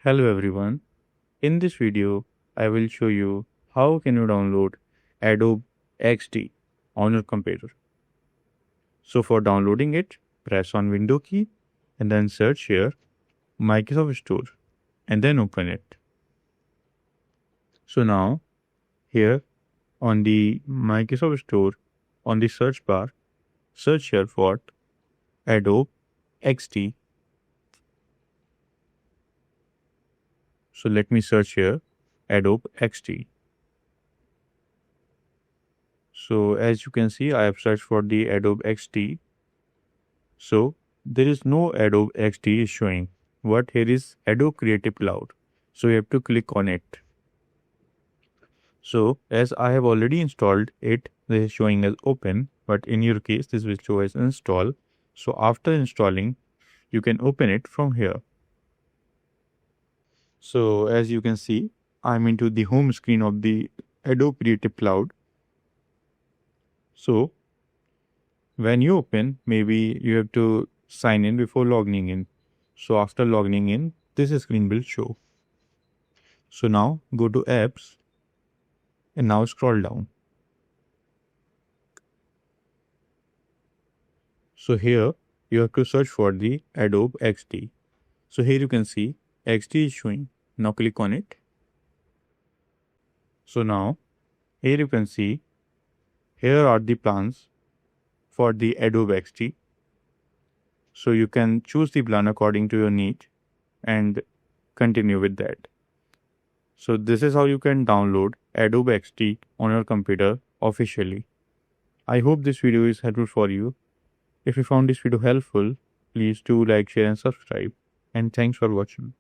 Hello everyone. In this video, I will show you how can you download Adobe XD on your computer. So for downloading it, press on Window key and then search here Microsoft Store and then open it. So now here on the Microsoft Store on the search bar, search here for Adobe XD. So let me search here Adobe XD. So as you can see, I have searched for the Adobe XD. So there is no Adobe XD showing. What here is Adobe Creative Cloud. So you have to click on it. So as I have already installed it, this is showing as open, but in your case, this will show as install. So after installing, you can open it from here. So as you can see, I'm into the home screen of the Adobe Creative Cloud. So when you open, maybe you have to sign in before logging in. So after logging in, this screen will show. So now go to apps and now scroll down. So here you have to search for the Adobe XD. So here you can see XD is showing. Now click on it. So now here you can see here are the plans for the Adobe XD. So you can choose the plan according to your need and continue with that. So this is how you can download Adobe XD on your computer officially. I hope this video is helpful for you. If you found this video helpful, please do like, share and subscribe. And thanks for watching.